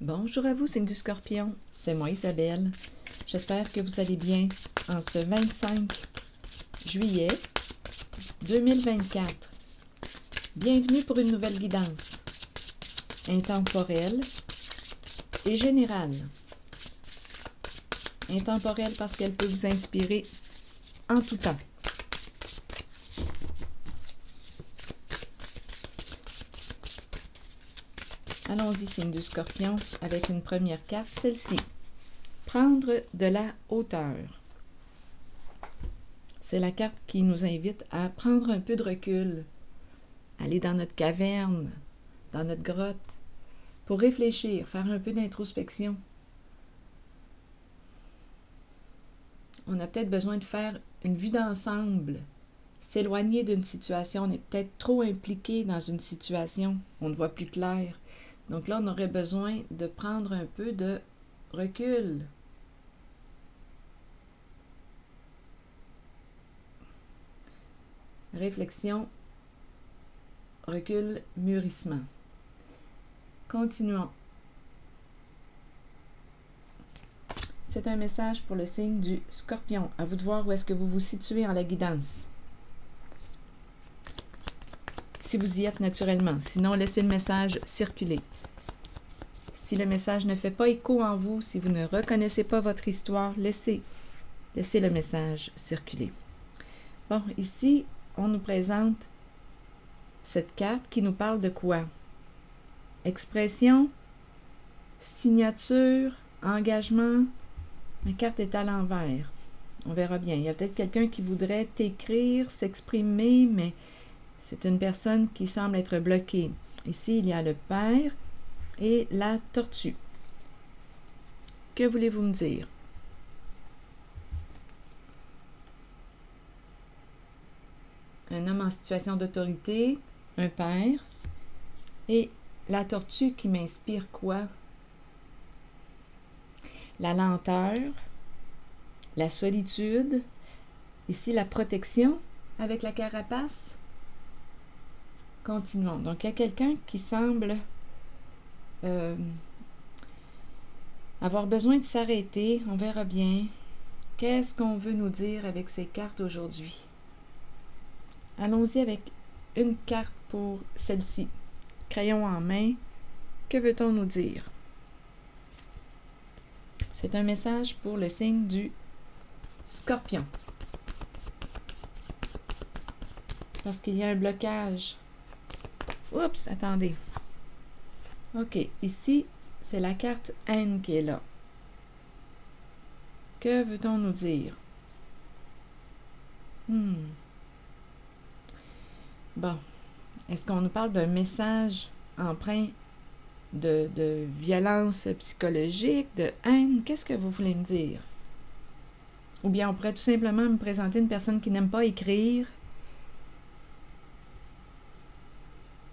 Bonjour à vous, signe du Scorpion. C'est moi, Isabelle. J'espère que vous allez bien en ce 25 juillet 2024. Bienvenue pour une nouvelle guidance intemporelle et générale. Intemporelle parce qu'elle peut vous inspirer en tout temps. Allons-y, signe du Scorpion, avec une première carte, celle-ci. Prendre de la hauteur. C'est la carte qui nous invite à prendre un peu de recul, aller dans notre caverne, dans notre grotte, pour réfléchir, faire un peu d'introspection. On a peut-être besoin de faire une vue d'ensemble, s'éloigner d'une situation. On est peut-être trop impliqué dans une situation, on ne voit plus clair. Donc là, on aurait besoin de prendre un peu de recul. Réflexion, recul, mûrissement. Continuons. C'est un message pour le signe du Scorpion. À vous de voir où est-ce que vous vous situez en la guidance. Si vous y êtes naturellement. Sinon, laissez le message circuler. Si le message ne fait pas écho en vous, si vous ne reconnaissez pas votre histoire, laissez le message circuler. Bon, ici, on nous présente cette carte qui nous parle de quoi? Expression, signature, engagement. La carte est à l'envers. On verra bien. Il y a peut-être quelqu'un qui voudrait t'écrire, s'exprimer, mais c'est une personne qui semble être bloquée. Ici, il y a le père et la tortue. Que voulez-vous me dire? Un homme en situation d'autorité, un père, et la tortue qui m'inspire quoi? La lenteur, la solitude, ici la protection avec la carapace. Continuons. Donc, il y a quelqu'un qui semble avoir besoin de s'arrêter. On verra bien. Qu'est-ce qu'on veut nous dire avec ces cartes aujourd'hui? Allons-y avec une carte pour celle-ci. Crayon en main. Que veut-on nous dire? C'est un message pour le signe du Scorpion. Parce qu'il y a un blocage. Oups, attendez. OK, ici, c'est la carte haine qui est là. Que veut-on nous dire? Bon, est-ce qu'on nous parle d'un message empreint de violence psychologique, de haine? Qu'est-ce que vous voulez me dire? Ou bien on pourrait tout simplement me présenter une personne qui n'aime pas écrire.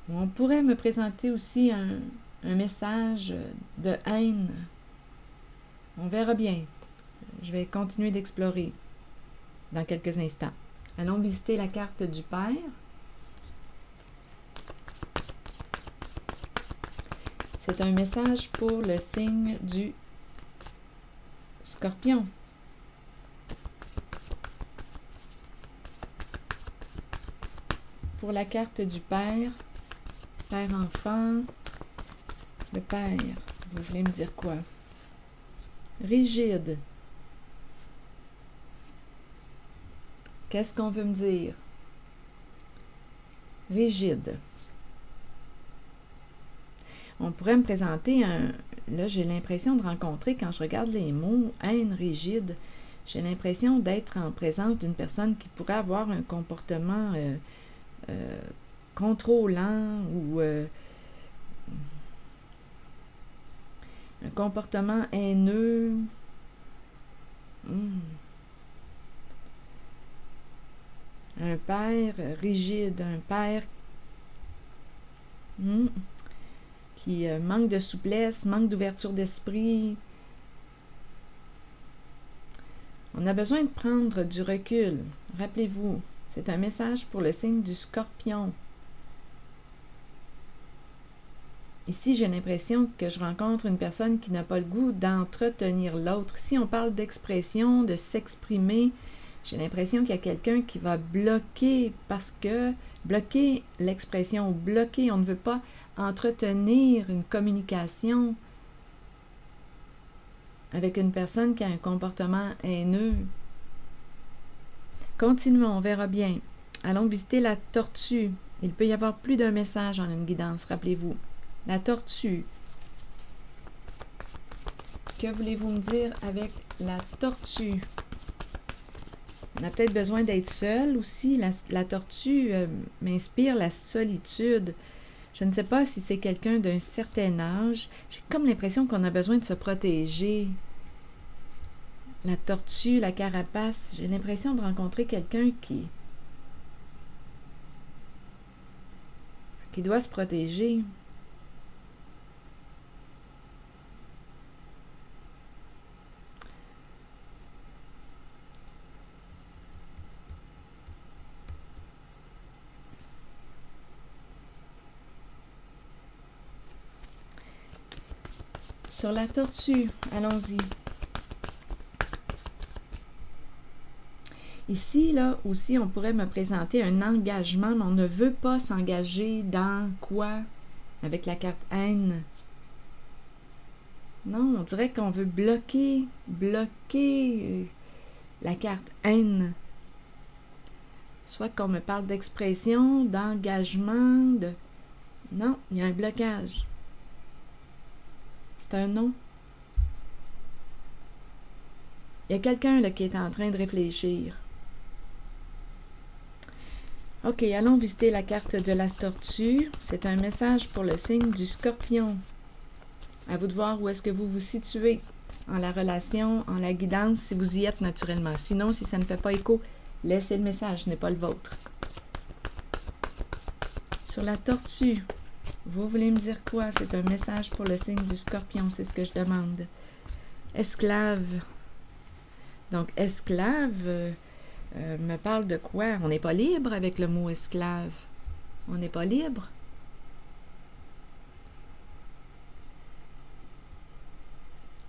On pourrait me présenter aussi un message de haine. On verra bien. Je vais continuer d'explorer dans quelques instants. Allons visiter la carte du père. C'est un message pour le signe du Scorpion. Pour la carte du père, père-enfant, le père, vous voulez me dire quoi? Rigide. Qu'est-ce qu'on veut me dire? Rigide. On pourrait me présenter un... Là, j'ai l'impression de rencontrer, quand je regarde les mots, haine, rigide, j'ai l'impression d'être en présence d'une personne qui pourrait avoir un comportement contrôlant ou un comportement haineux. Un père rigide, un père qui manque de souplesse, manque d'ouverture d'esprit. On a besoin de prendre du recul. Rappelez-vous, c'est un message pour le signe du Scorpion. Ici, j'ai l'impression que je rencontre une personne qui n'a pas le goût d'entretenir l'autre. Si on parle d'expression, de s'exprimer, j'ai l'impression qu'il y a quelqu'un qui va bloquer parce que bloquer l'expression ou bloquer, on ne veut pas entretenir une communication avec une personne qui a un comportement haineux. Continuons, on verra bien. Allons visiter la tortue. Il peut y avoir plus d'un message en une guidance, rappelez-vous. La tortue. Que voulez-vous me dire avec la tortue? On a peut-être besoin d'être seul aussi. La tortue m'inspire la solitude. Je ne sais pas si c'est quelqu'un d'un certain âge. J'ai comme l'impression qu'on a besoin de se protéger. La tortue, la carapace. J'ai l'impression de rencontrer quelqu'un qui doit se protéger. Sur la tortue, allons-y. Ici, là, aussi, on pourrait me présenter un engagement, mais on ne veut pas s'engager dans quoi? Avec la carte haine. Non, on dirait qu'on veut bloquer la carte haine. Soit qu'on me parle d'expression, d'engagement, de... Non, il y a un blocage. C'est un non. Il y a quelqu'un là qui est en train de réfléchir. Ok, allons visiter la carte de la tortue. C'est un message pour le signe du Scorpion. À vous de voir où est-ce que vous vous situez en la relation, en la guidance, si vous y êtes naturellement. Sinon, si ça ne fait pas écho, laissez le message, ce n'est pas le vôtre. Sur la tortue, vous voulez me dire quoi? C'est un message pour le signe du Scorpion, c'est ce que je demande. Esclave. Donc, esclave me parle de quoi? On n'est pas libre avec le mot esclave. On n'est pas libre.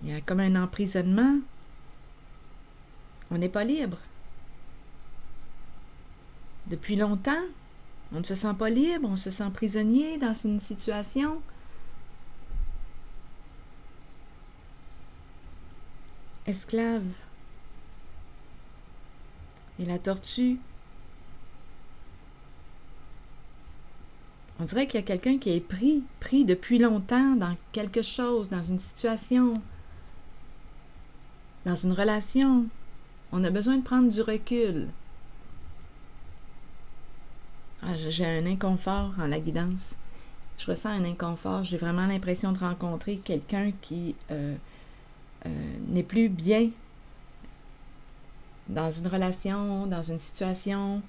Il y a comme un emprisonnement. On n'est pas libre. Depuis longtemps, on ne se sent pas libre, on se sent prisonnier dans une situation. Esclave. Et la tortue. On dirait qu'il y a quelqu'un qui est pris depuis longtemps dans quelque chose, dans une situation, dans une relation. On a besoin de prendre du recul. Ah, j'ai un inconfort en la guidance. Je ressens un inconfort. J'ai vraiment l'impression de rencontrer quelqu'un qui n'est plus bien dans une relation, dans une situation.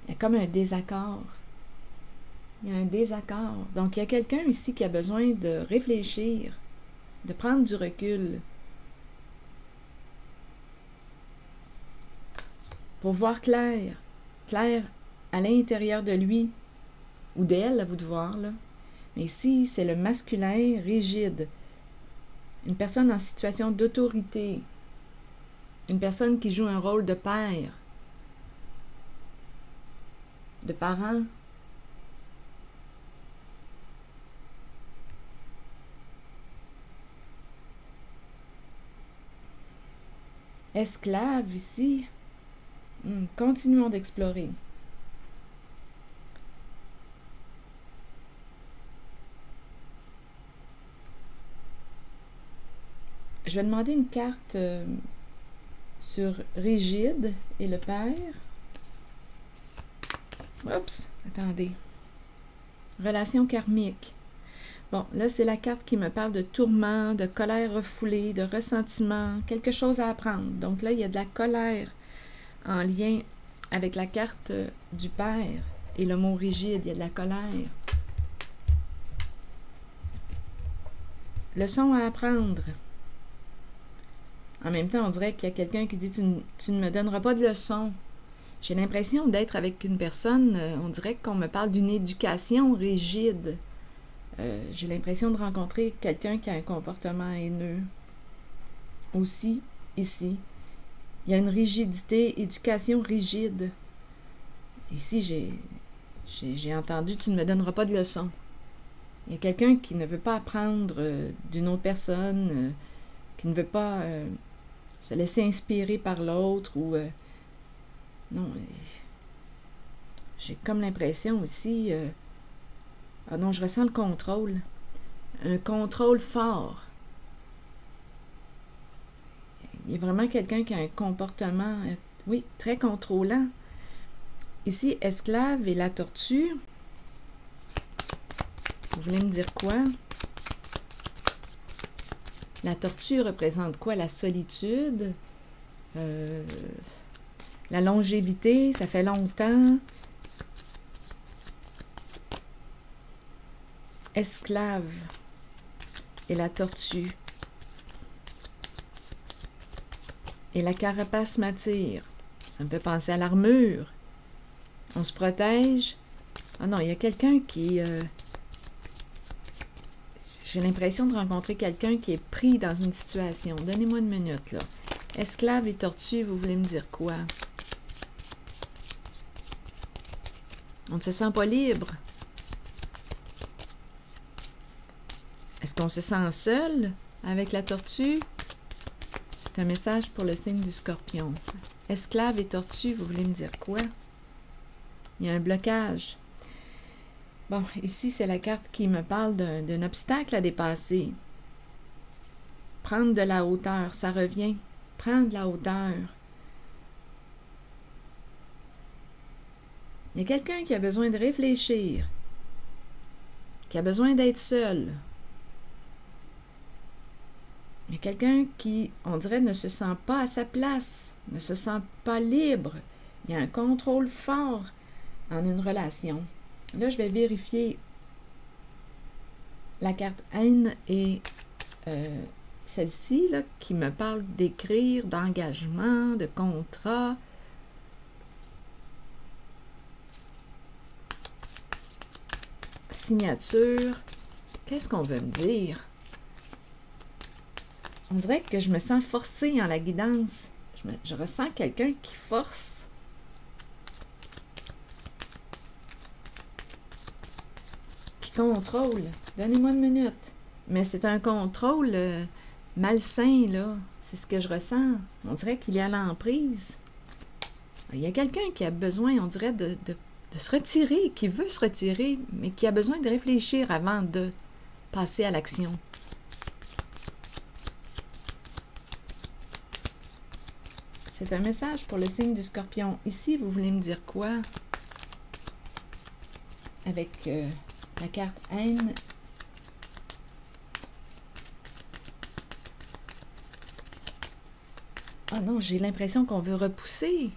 Il y a comme un désaccord. Il y a un désaccord. Donc, il y a quelqu'un ici qui a besoin de réfléchir, de prendre du recul, pour voir clair à l'intérieur de lui, ou d'elle, à vous de voir, là. Mais ici, c'est le masculin rigide. Une personne en situation d'autorité. Une personne qui joue un rôle de père, de parent. Esclave ici. Continuons d'explorer. Je vais demander une carte sur rigide et le père. Oups, attendez. Relation karmique. Bon, là, c'est la carte qui me parle de tourment, de colère refoulée, de ressentiment, quelque chose à apprendre. Donc là, il y a de la colère en lien avec la carte du père et le mot rigide, il y a de la colère. Leçon à apprendre. En même temps, on dirait qu'il y a quelqu'un qui dit tu ne me donneras pas de leçon. J'ai l'impression d'être avec une personne, on dirait qu'on me parle d'une éducation rigide. J'ai l'impression de rencontrer quelqu'un qui a un comportement haineux. Aussi, ici, il y a une rigidité, éducation rigide. Ici, j'ai entendu « tu ne me donneras pas de leçons ». Il y a quelqu'un qui ne veut pas apprendre d'une autre personne, qui ne veut pas se laisser inspirer par l'autre ou... non, j'ai comme l'impression aussi... ah non, je ressens le contrôle. Un contrôle fort. Il y a vraiment quelqu'un qui a un comportement, oui, très contrôlant. Ici, esclave et la tortue. Vous voulez me dire quoi? La tortue représente quoi? La solitude, la longévité, ça fait longtemps. Esclave et la tortue. Et la carapace m'attire. Ça me fait penser à l'armure. On se protège. Ah non, il y a quelqu'un qui... j'ai l'impression de rencontrer quelqu'un qui est pris dans une situation. Donnez-moi une minute, là. Esclave et tortue, vous voulez me dire quoi? On ne se sent pas libre. Est-ce qu'on se sent seul avec la tortue? C'est un message pour le signe du Scorpion. Esclave et tortue, vous voulez me dire quoi? Il y a un blocage. Bon, ici, c'est la carte qui me parle d'un obstacle à dépasser. Prendre de la hauteur, ça revient. Prendre de la hauteur. Il y a quelqu'un qui a besoin de réfléchir, qui a besoin d'être seul. Il y a quelqu'un qui, on dirait, ne se sent pas à sa place, ne se sent pas libre. Il y a un contrôle fort en une relation. Là, je vais vérifier la carte haine et celle-ci, là, qui me parle d'écrire, d'engagement, de contrat. Signature. Qu'est-ce qu'on veut me dire? On dirait que je me sens forcée en la guidance. Je ressens quelqu'un qui force. Qui contrôle. Donnez-moi une minute. Mais c'est un contrôle malsain, là. C'est ce que je ressens. On dirait qu'il y a l'emprise. Il y a quelqu'un qui a besoin, on dirait, de se retirer, qui veut se retirer, mais qui a besoin de réfléchir avant de passer à l'action. C'est un message pour le signe du Scorpion. Ici, vous voulez me dire quoi? Avec la carte haine. Ah non, j'ai l'impression qu'on veut repousser.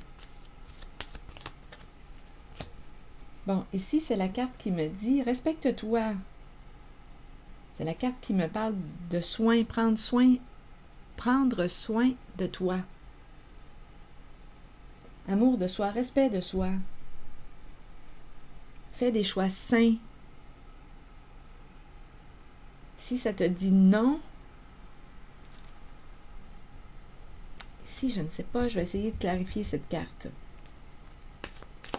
Bon, ici, c'est la carte qui me dit « Respecte-toi ». C'est la carte qui me parle de soin, prendre soin de toi. Amour de soi, respect de soi. Fais des choix sains. Si ça te dit non, si je ne sais pas, je vais essayer de clarifier cette carte.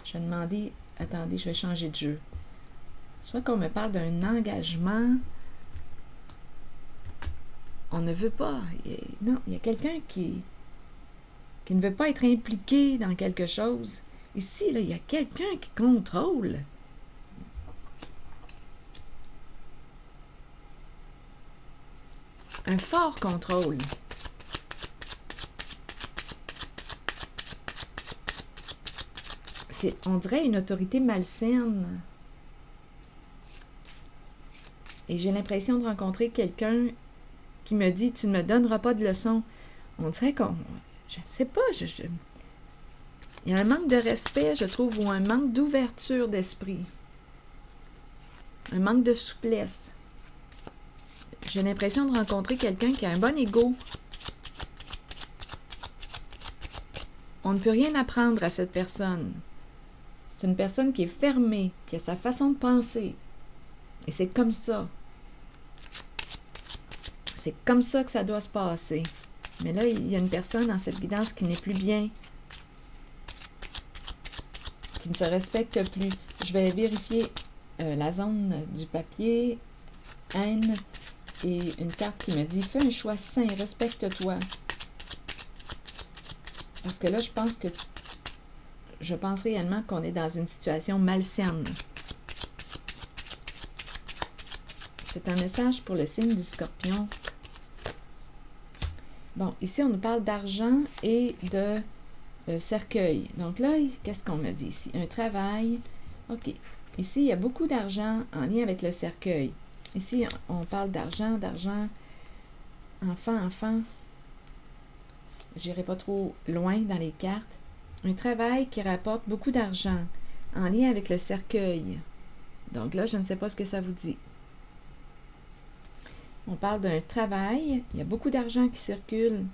Je vais demander, attendez, je vais changer de jeu. Soit qu'on me parle d'un engagement, on ne veut pas. Non, il y a quelqu'un qui ne veut pas être impliqué dans quelque chose. Ici, là, il y a quelqu'un qui contrôle. Un fort contrôle. On dirait une autorité malsaine. Et j'ai l'impression de rencontrer quelqu'un qui me dit « Tu ne me donneras pas de leçons ». On dirait qu'on... Je ne sais pas, il y a un manque de respect, je trouve, ou un manque d'ouverture d'esprit. Un manque de souplesse. J'ai l'impression de rencontrer quelqu'un qui a un bon ego. on ne peut rien apprendre à cette personne. C'est une personne qui est fermée, qui a sa façon de penser. Et c'est comme ça. C'est comme ça que ça doit se passer. Mais là, il y a une personne dans cette guidance qui n'est plus bien, qui ne se respecte plus. Je vais vérifier la zone du papier, haine, et une carte qui me dit « Fais un choix sain, respecte-toi ». Parce que là, je pense réellement qu'on est dans une situation malsaine. C'est un message pour le signe du Scorpion. Bon, ici, on nous parle d'argent et de cercueil. Donc là, qu'est-ce qu'on me dit ici? Un travail. OK. Ici, il y a beaucoup d'argent en lien avec le cercueil. Ici, on parle d'argent, enfant. J'irai pas trop loin dans les cartes. Un travail qui rapporte beaucoup d'argent en lien avec le cercueil. Donc là, je ne sais pas ce que ça vous dit. On parle d'un travail. Il y a beaucoup d'argent qui circule.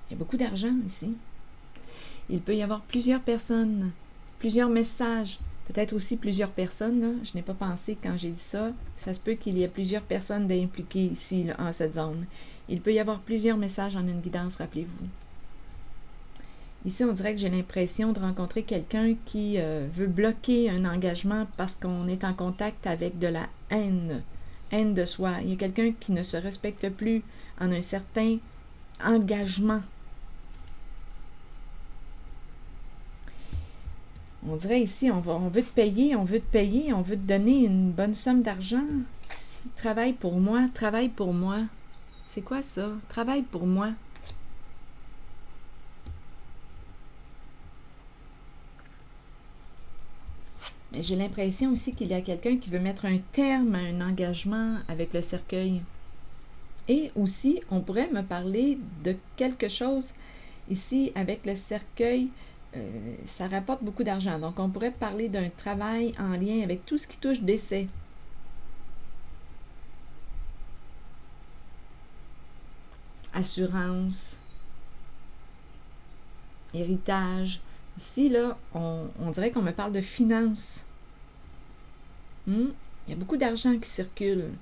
Il y a beaucoup d'argent ici. Il peut y avoir plusieurs personnes, plusieurs messages, peut-être aussi plusieurs personnes. Là. Je n'ai pas pensé quand j'ai dit ça. Ça se peut qu'il y ait plusieurs personnes d'impliquées ici, là, en cette zone. Il peut y avoir plusieurs messages en une guidance, rappelez-vous. Ici, on dirait que j'ai l'impression de rencontrer quelqu'un qui veut bloquer un engagement parce qu'on est en contact avec de la haine de soi. Il y a quelqu'un qui ne se respecte plus en un certain engagement. On dirait ici, on veut te payer, on veut te donner une bonne somme d'argent. Ici, travaille pour moi. C'est quoi ça? Travaille pour moi. Mais j'ai l'impression aussi qu'il y a quelqu'un qui veut mettre un terme à un engagement avec le cercueil. Et aussi, on pourrait me parler de quelque chose ici avec le cercueil. Ça rapporte beaucoup d'argent. Donc, on pourrait parler d'un travail en lien avec tout ce qui touche décès. Assurance, héritage. Ici, là, on dirait qu'on me parle de finances. Il y a beaucoup d'argent qui circule.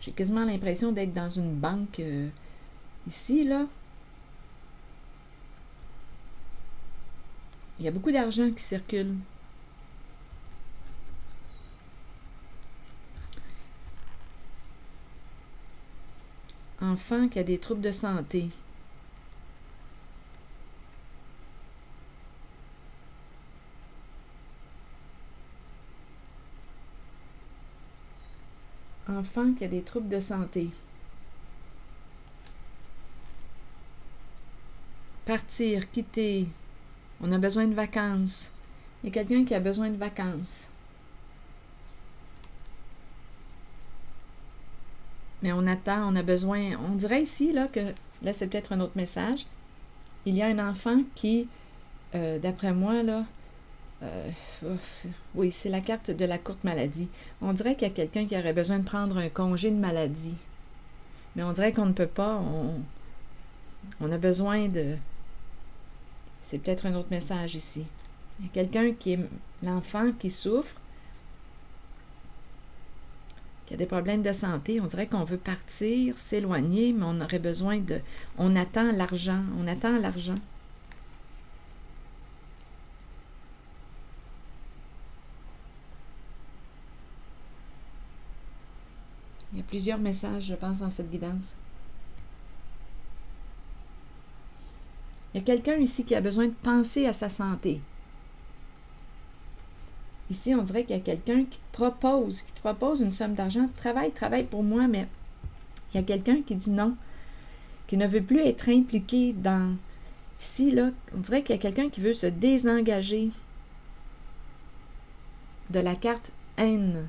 J'ai quasiment l'impression d'être dans une banque ici, là. Il y a beaucoup d'argent qui circule. Enfant qui a des troubles de santé. Enfant qui a des troubles de santé. Partir, quitter. On a besoin de vacances. Il y a quelqu'un qui a besoin de vacances. Mais on attend, on a besoin. On dirait ici, là, que là, c'est peut-être un autre message. Il y a un enfant qui, d'après moi, là, oui, c'est la carte de la courte maladie. On dirait qu'il y a quelqu'un qui aurait besoin de prendre un congé de maladie. Mais on dirait qu'on ne peut pas. On a besoin de... C'est peut-être un autre message ici. Il y a quelqu'un qui est l'enfant qui souffre, qui a des problèmes de santé. On dirait qu'on veut partir, s'éloigner, mais on aurait besoin de... On attend l'argent. On attend l'argent. Il y a plusieurs messages, je pense, dans cette guidance. Il y a quelqu'un ici qui a besoin de penser à sa santé. Ici, on dirait qu'il y a quelqu'un qui te propose une somme d'argent. Travaille pour moi, mais il y a quelqu'un qui dit non, qui ne veut plus être impliqué dans... Ici, là, on dirait qu'il y a quelqu'un qui veut se désengager de la carte haine.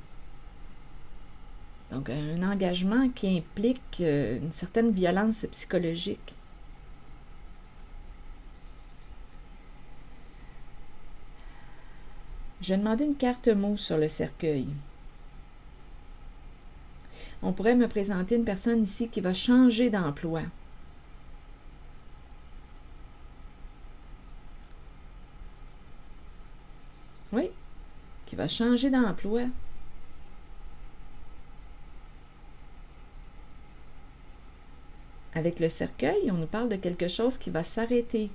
Donc, un engagement qui implique une certaine violence psychologique. Je vais demander une carte mot sur le cercueil. On pourrait me présenter une personne ici qui va changer d'emploi. qui va changer d'emploi. Avec le cercueil, on nous parle de quelque chose qui va s'arrêter.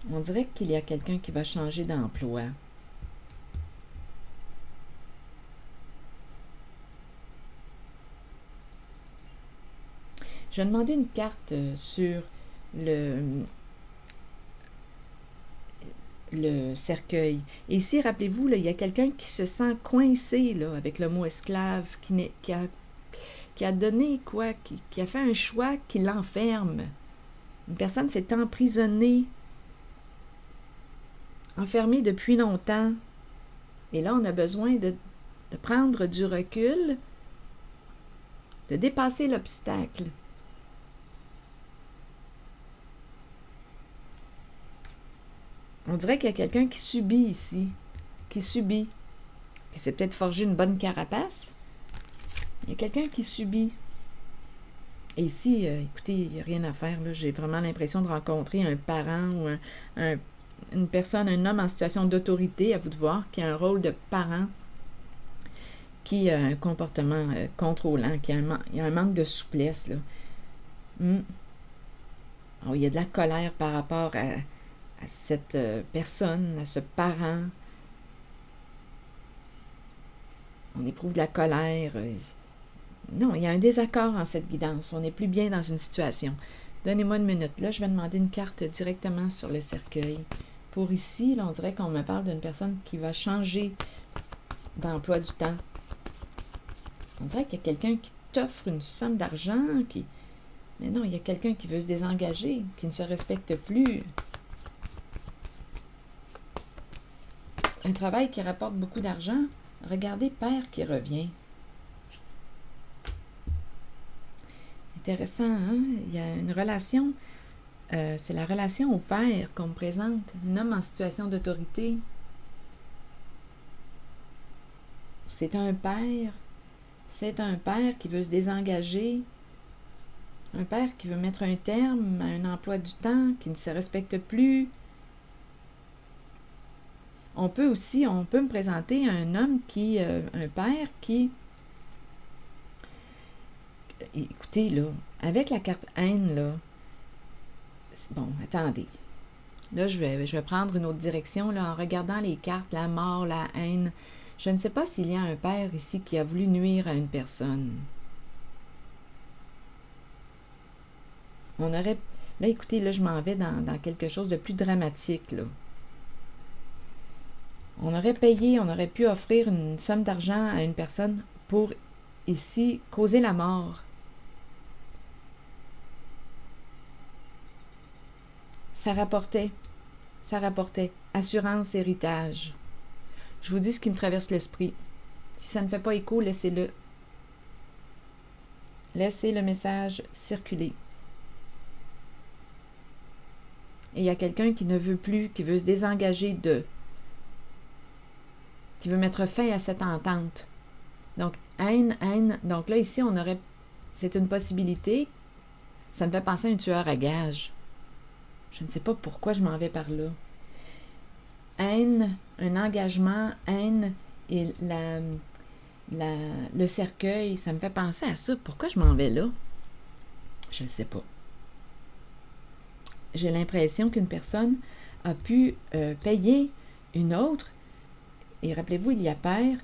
On dirait qu'il y a quelqu'un qui va changer d'emploi. Je vais demander une carte sur le cercueil. Et ici, rappelez-vous, il y a quelqu'un qui se sent coincé là, avec le mot esclave, qui a donné quoi? Qui a fait un choix qui l'enferme. Une personne s'est emprisonnée, enfermée depuis longtemps. Et là, on a besoin de prendre du recul, de dépasser l'obstacle. On dirait qu'il y a quelqu'un qui subit ici, qui subit, qui s'est peut-être forgé une bonne carapace. Il y a quelqu'un qui subit. Et ici, écoutez, il n'y a rien à faire. J'ai vraiment l'impression de rencontrer un parent ou une personne, un homme en situation d'autorité, à vous de voir, qui a un rôle de parent, qui a un comportement contrôlant, il y a un manque de souplesse. Là. Alors, il y a de la colère par rapport à cette personne, à ce parent. On éprouve de la colère. Non, il y a un désaccord en cette guidance. On n'est plus bien dans une situation. Donnez-moi une minute. Là, je vais demander une carte directement sur le cercueil. Pour ici, là, on dirait qu'on me parle d'une personne qui va changer d'emploi du temps. On dirait qu'il y a quelqu'un qui t'offre une somme d'argent, mais non, il y a quelqu'un qui veut se désengager, qui ne se respecte plus. Un travail qui rapporte beaucoup d'argent. Regardez Père qui revient. Intéressant, hein? Il y a une relation, c'est la relation au Père qu'on me présente. Un homme en situation d'autorité. C'est un père qui veut se désengager. Un père qui veut mettre un terme à un emploi du temps, qui ne se respecte plus. On peut me présenter un homme un père qui, écoutez, là, avec la carte haine, là, bon, attendez. Là, je vais prendre une autre direction, là, en regardant les cartes, la mort, la haine. Je ne sais pas s'il y a un père ici qui a voulu nuire à une personne. Là, écoutez, là, je m'en vais dans quelque chose de plus dramatique, là. On aurait pu offrir une somme d'argent à une personne pour, ici, causer la mort. Ça rapportait. Assurance, héritage. Je vous dis ce qui me traverse l'esprit. Si ça ne fait pas écho, laissez-le. Laissez le message circuler. Et il y a quelqu'un qui ne veut plus, qui veut se désengager qui veut mettre fin à cette entente. Donc, haine. Donc là, ici, c'est une possibilité. Ça me fait penser à un tueur à gages. Je ne sais pas pourquoi je m'en vais par là. Haine, un engagement, haine et le cercueil, ça me fait penser à ça. Pourquoi je m'en vais là? Je ne sais pas. J'ai l'impression qu'une personne a pu payer une autre. Et rappelez-vous, il y a Père,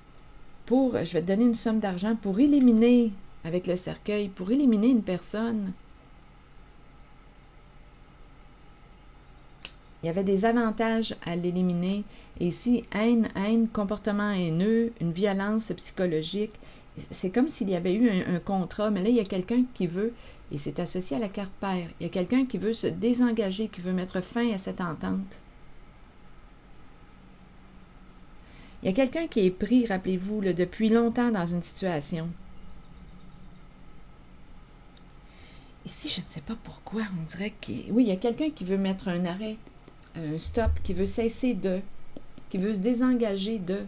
je vais te donner une somme d'argent pour éliminer, avec le cercueil, pour éliminer une personne. Il y avait des avantages à l'éliminer. Et ici, haine, comportement haineux, une violence psychologique. C'est comme s'il y avait eu un contrat, mais là, il y a quelqu'un qui veut, et c'est associé à la carte Père, il y a quelqu'un qui veut se désengager, qui veut mettre fin à cette entente. Il y a quelqu'un qui est pris, rappelez-vous, là, depuis longtemps dans une situation. Ici, je ne sais pas pourquoi, on dirait oui, il y a quelqu'un qui veut mettre un arrêt, un stop, qui veut cesser qui veut se désengager de.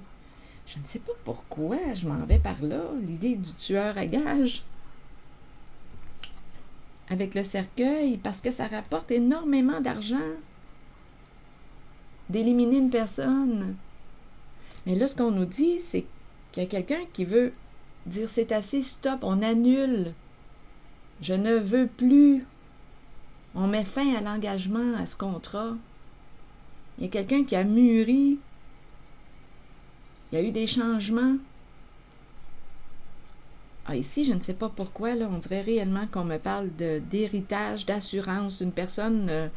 Je ne sais pas pourquoi je m'en vais par là, l'idée du tueur à gages. Avec le cercueil, parce que ça rapporte énormément d'argent d'éliminer une personne. Mais là, ce qu'on nous dit, c'est qu'il y a quelqu'un qui veut dire c'est assez, stop, on annule. Je ne veux plus. On met fin à l'engagement, à ce contrat. Il y a quelqu'un qui a mûri. Il y a eu des changements. Ah, ici, je ne sais pas pourquoi, là, on dirait réellement qu'on me parle d'héritage, d'assurance. Une personne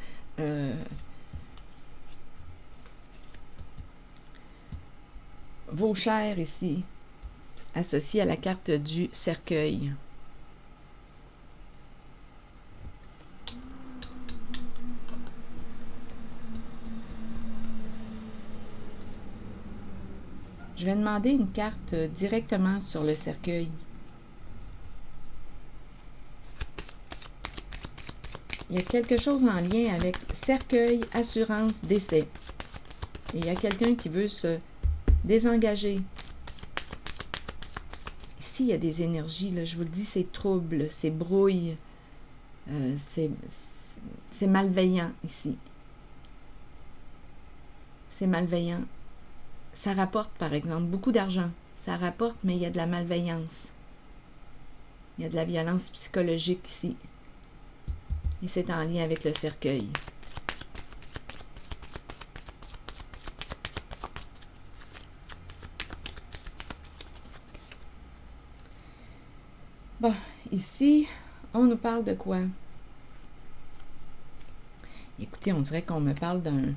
vaut cher ici, associée à la carte du cercueil. Je vais demander une carte directement sur le cercueil. Il y a quelque chose en lien avec cercueil, assurance, décès. Et il y a quelqu'un qui veut se désengager. Ici, il y a des énergies, là, je vous le dis, c'est trouble, c'est brouille, c'est malveillant ici. C'est malveillant. Ça rapporte, par exemple, beaucoup d'argent. Ça rapporte, mais il y a de la malveillance. Il y a de la violence psychologique ici. Et c'est en lien avec le cercueil. Bon, ici, on nous parle de quoi? Écoutez, on dirait qu'on me parle d'un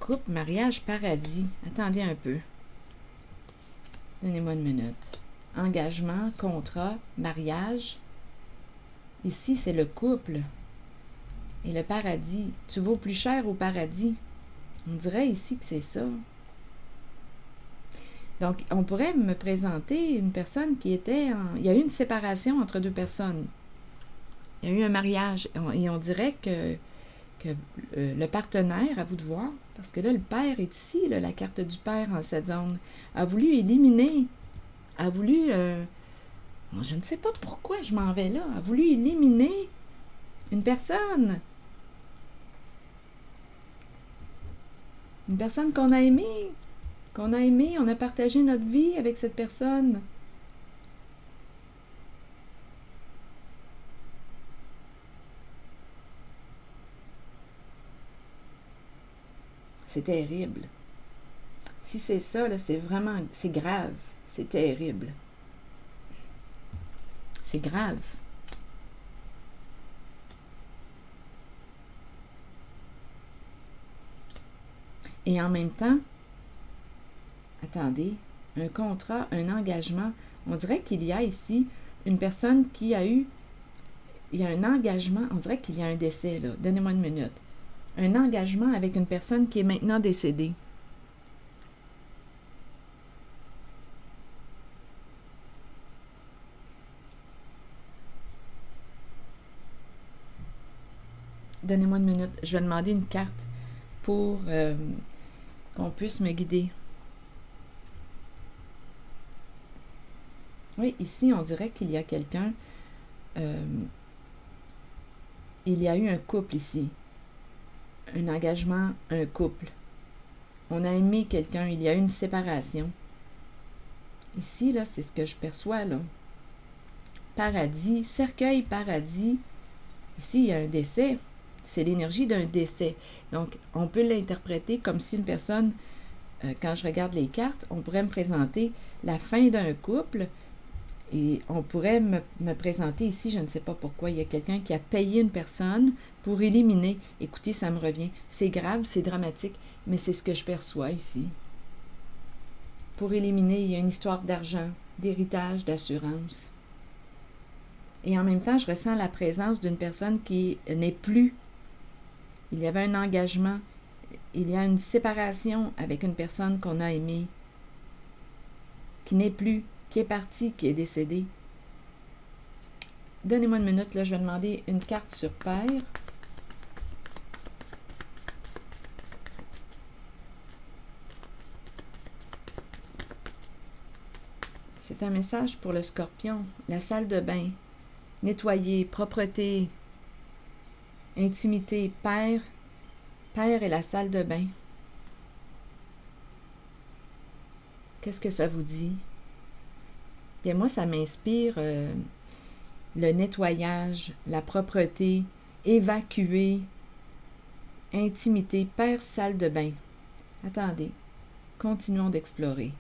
couple, mariage, paradis. Attendez un peu. Donnez-moi une minute. Engagement, contrat, mariage. Ici, c'est le couple. Et le paradis. Tu vaux plus cher au paradis. On dirait ici que c'est ça. Donc, on pourrait me présenter une personne qui était en... Il y a eu une séparation entre deux personnes. Il y a eu un mariage. Et on dirait que le partenaire, à vous de voir, parce que là, le père est ici, là, la carte du père en cette zone, a voulu éliminer, a voulu... je ne sais pas pourquoi je m'en vais là, a voulu éliminer une personne. Une personne qu'on a aimée. On a partagé notre vie avec cette personne. C'est terrible. Si c'est ça, là, c'est vraiment, c'est grave. C'est terrible. C'est grave. Et en même temps, attendez, un contrat, un engagement, on dirait qu'il y a ici une personne qui a eu, il y a un engagement, on dirait qu'il y a un décès, là. Donnez-moi une minute. Un engagement avec une personne qui est maintenant décédée. Donnez-moi une minute. Je vais demander une carte pour qu'on puisse me guider. Oui, ici, on dirait qu'il y a quelqu'un... il y a eu un couple ici. Un engagement, un couple. On a aimé quelqu'un, il y a eu une séparation. Ici, là, c'est ce que je perçois, là. Paradis, cercueil, paradis. Ici, il y a un décès. C'est l'énergie d'un décès. Donc, on peut l'interpréter comme si une personne, quand je regarde les cartes, on pourrait me présenter la fin d'un couple et on pourrait me présenter ici, je ne sais pas pourquoi, il y a quelqu'un qui a payé une personne pour éliminer. Écoutez, ça me revient. C'est grave, c'est dramatique, mais c'est ce que je perçois ici. Pour éliminer, il y a une histoire d'argent, d'héritage, d'assurance. Et en même temps, je ressens la présence d'une personne qui n'est plus. Il y avait un engagement. Il y a une séparation avec une personne qu'on a aimée, qui n'est plus, qui est partie, qui est décédée. Donnez-moi une minute, là, je vais demander une carte sur Père. C'est un message pour le Scorpion. La salle de bain. Nettoyer, propreté, intimité, Père. Père et la salle de bain. Qu'est-ce que ça vous dit? Bien, moi, ça m'inspire le nettoyage, la propreté, évacuer, intimité. Père, salle de bain. Attendez, continuons d'explorer.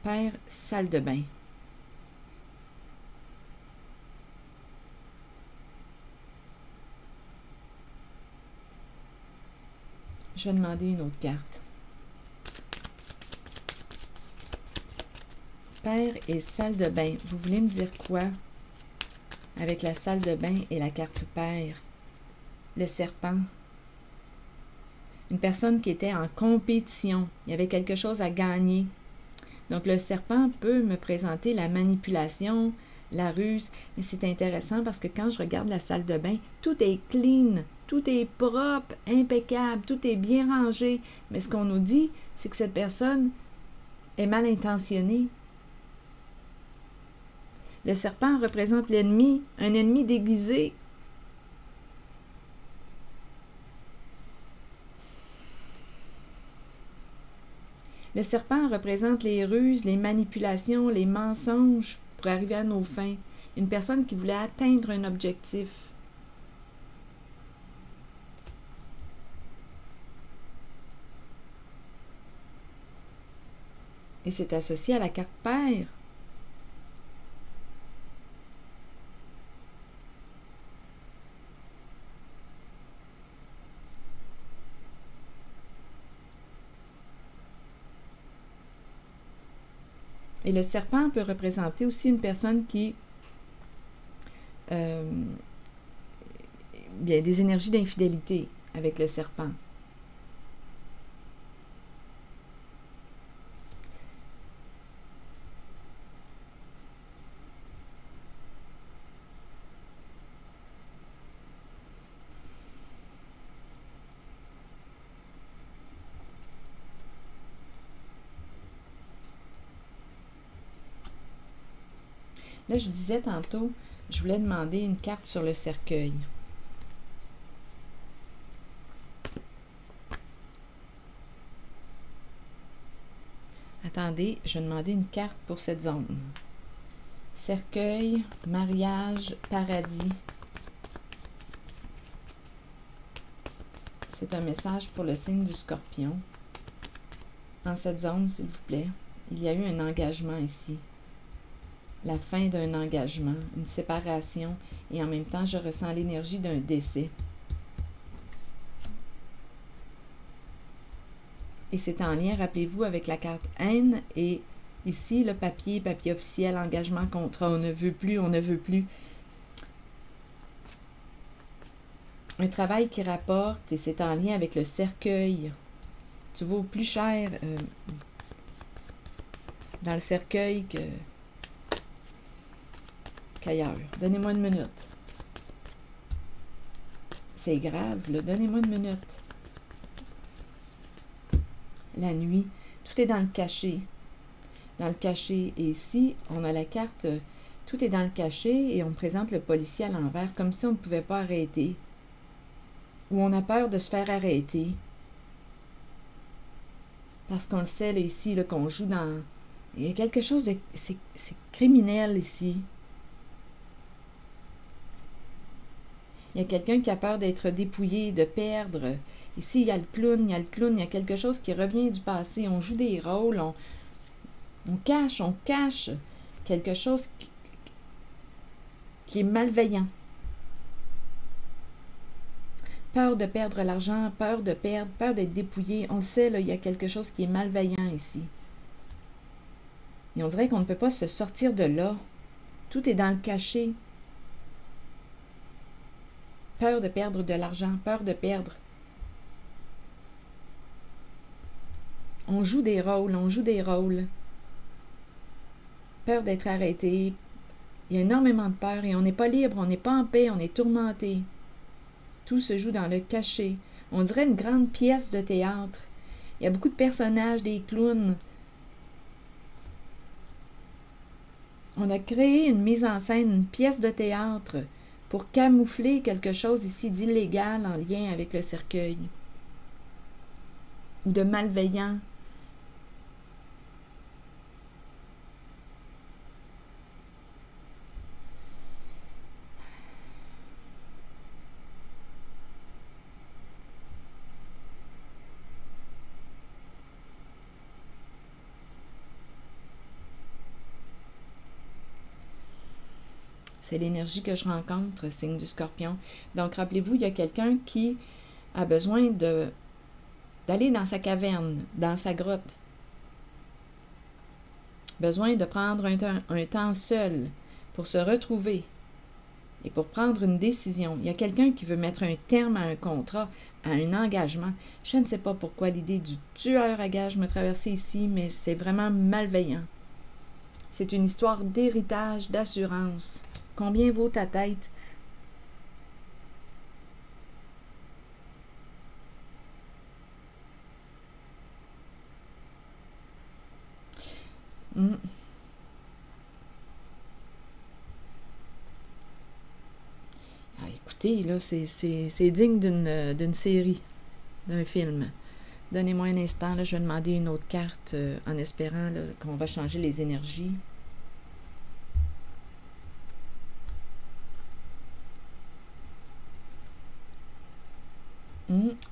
Père, salle de bain. Je vais demander une autre carte. Père et salle de bain. Vous voulez me dire quoi avec la salle de bain et la carte Père? Le serpent. Une personne qui était en compétition. Il y avait quelque chose à gagner. Donc, le serpent peut me présenter la manipulation, la ruse. Mais c'est intéressant parce que quand je regarde la salle de bain, tout est clean, tout est propre, impeccable, tout est bien rangé. Mais ce qu'on nous dit, c'est que cette personne est mal intentionnée. Le serpent représente l'ennemi, un ennemi déguisé. Le serpent représente les ruses, les manipulations, les mensonges pour arriver à nos fins. Une personne qui voulait atteindre un objectif. Et c'est associé à la carte Père. Et le serpent peut représenter aussi une personne qui bien, des énergies d'infidélité avec le serpent. Là, je disais tantôt, je voulais demander une carte sur le cercueil. Attendez, je vais demander une carte pour cette zone. Cercueil, mariage, paradis. C'est un message pour le signe du Scorpion. Dans cette zone, s'il vous plaît, il y a eu un engagement ici. La fin d'un engagement, une séparation, et en même temps, je ressens l'énergie d'un décès. Et c'est en lien, rappelez-vous, avec la carte haine, et ici, le papier officiel, engagement, contrat, on ne veut plus, on ne veut plus. Un travail qui rapporte, et c'est en lien avec le cercueil. Tu vaux plus cher dans le cercueil qu'ailleurs. Donnez-moi une minute. C'est grave, là. Donnez-moi une minute. La nuit, tout est dans le cachet. Dans le cachet. Et ici, on a la carte, tout est dans le cachet et on présente le policier à l'envers, comme si on ne pouvait pas arrêter. Ou on a peur de se faire arrêter. Parce qu'on le sait, là, ici, là, qu'on joue dans... Il y a quelque chose de... C'est criminel, ici. Il y a quelqu'un qui a peur d'être dépouillé, de perdre. Ici, il y a le clown, il y a quelque chose qui revient du passé. On joue des rôles, on cache quelque chose qui est malveillant. Peur de perdre l'argent, peur d'être dépouillé. On le sait, là, il y a quelque chose qui est malveillant ici. Et on dirait qu'on ne peut pas se sortir de là. Tout est dans le cachet. Peur de perdre de l'argent, peur de perdre. On joue des rôles, Peur d'être arrêté. Il y a énormément de peur et on n'est pas libre, on n'est pas en paix, on est tourmenté. Tout se joue dans le cachet. On dirait une grande pièce de théâtre. Il y a beaucoup de personnages, des clowns. On a créé une mise en scène, une pièce de théâtre pour camoufler quelque chose ici d'illégal en lien avec le cercueil. ou de malveillant. C'est l'énergie que je rencontre, signe du Scorpion. Donc, rappelez-vous, il y a quelqu'un qui a besoin d'aller dans sa caverne, dans sa grotte. Besoin de prendre un temps seul pour se retrouver et pour prendre une décision. Il y a quelqu'un qui veut mettre un terme à un contrat, à un engagement. Je ne sais pas pourquoi l'idée du tueur à gages me traversait ici, mais c'est vraiment malveillant. C'est une histoire d'héritage, d'assurance. Combien vaut ta tête? Ah, écoutez, là, c'est digne d'une série, d'un film. Donnez-moi un instant, là, je vais demander une autre carte en espérant qu'on va changer les énergies.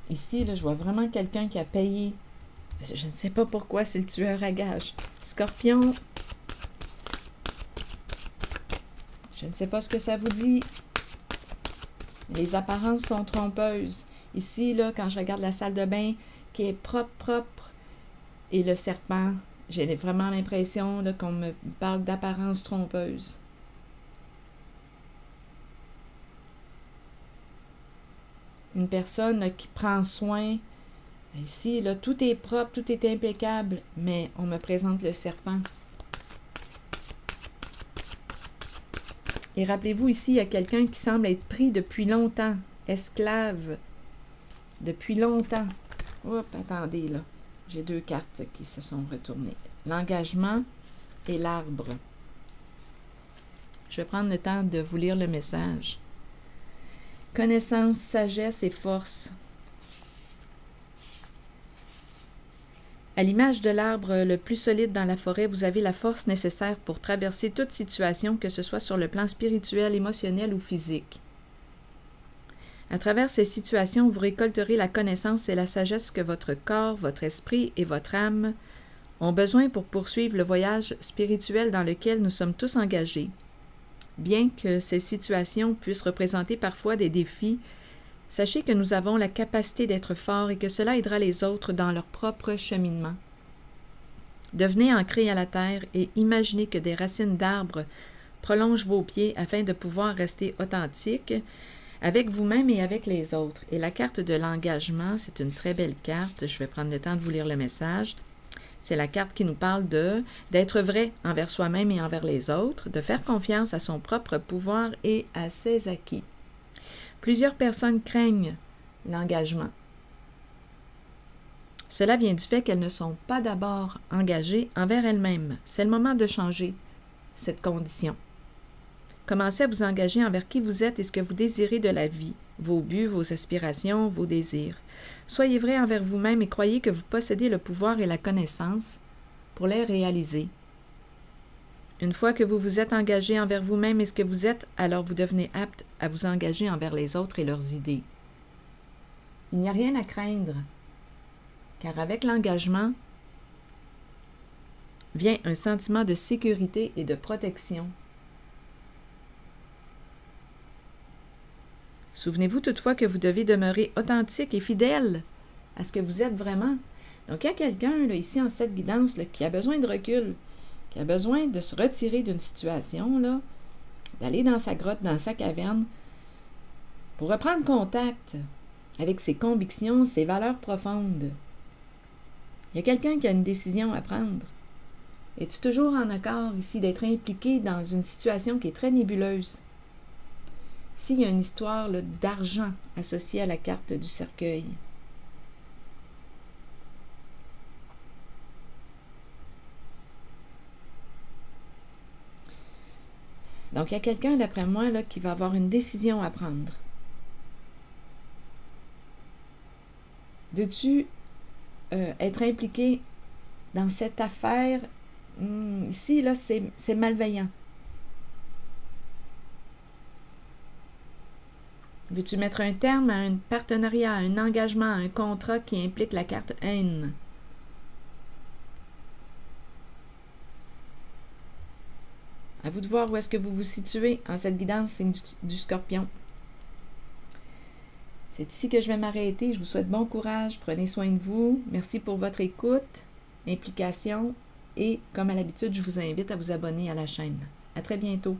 Ici, là, je vois vraiment quelqu'un qui a payé. Je ne sais pas pourquoi, c'est le tueur à gages. Scorpion. Je ne sais pas ce que ça vous dit. Les apparences sont trompeuses. Ici, là, quand je regarde la salle de bain qui est propre, et le serpent, j'ai vraiment l'impression qu'on me parle d'apparence trompeuse. Une personne là, qui prend soin. Ici, là, tout est propre, tout est impeccable, mais on me présente le serpent. Et rappelez-vous, ici, il y a quelqu'un qui semble être pris depuis longtemps, esclave, depuis longtemps. Hop, attendez, là. J'ai deux cartes qui se sont retournées. L'engagement et l'arbre. Je vais prendre le temps de vous lire le message. Connaissance, sagesse et force. À l'image de l'arbre le plus solide dans la forêt, vous avez la force nécessaire pour traverser toute situation, que ce soit sur le plan spirituel, émotionnel ou physique. À travers ces situations, vous récolterez la connaissance et la sagesse que votre corps, votre esprit et votre âme ont besoin pour poursuivre le voyage spirituel dans lequel nous sommes tous engagés. Bien que ces situations puissent représenter parfois des défis, sachez que nous avons la capacité d'être forts et que cela aidera les autres dans leur propre cheminement. Devenez ancrés à la terre et imaginez que des racines d'arbres prolongent vos pieds afin de pouvoir rester authentique avec vous-même et avec les autres. Et la carte de l'engagement, c'est une très belle carte. Je vais prendre le temps de vous lire le message. C'est la carte qui nous parle d'être vrai envers soi-même et envers les autres, de faire confiance à son propre pouvoir et à ses acquis. Plusieurs personnes craignent l'engagement. Cela vient du fait qu'elles ne sont pas d'abord engagées envers elles-mêmes. C'est le moment de changer cette condition. Commencez à vous engager envers qui vous êtes et ce que vous désirez de la vie, vos buts, vos aspirations, vos désirs. Soyez vrai envers vous-même et croyez que vous possédez le pouvoir et la connaissance pour les réaliser. Une fois que vous vous êtes engagé envers vous-même et ce que vous êtes, alors vous devenez apte à vous engager envers les autres et leurs idées. Il n'y a rien à craindre, car avec l'engagement vient un sentiment de sécurité et de protection. Souvenez-vous toutefois que vous devez demeurer authentique et fidèle à ce que vous êtes vraiment. Donc, il y a quelqu'un ici en cette guidance là, qui a besoin de recul, qui a besoin de se retirer d'une situation, là, d'aller dans sa grotte, dans sa caverne, pour reprendre contact avec ses convictions, ses valeurs profondes. Il y a quelqu'un qui a une décision à prendre. Es-tu toujours en accord ici d'être impliqué dans une situation qui est très nébuleuse? Ici, il y a une histoire d'argent associée à la carte du cercueil. Donc, il y a quelqu'un, d'après moi, là, qui va avoir une décision à prendre. Veux-tu être impliqué dans cette affaire, ici, là, c'est malveillant. Veux-tu mettre un terme à un partenariat, à un engagement, à un contrat qui implique la carte haine? À vous de voir où est-ce que vous vous situez en cette guidance, signe du Scorpion. C'est ici que je vais m'arrêter. Je vous souhaite bon courage. Prenez soin de vous. Merci pour votre écoute, implication. Et comme à l'habitude, je vous invite à vous abonner à la chaîne. À très bientôt.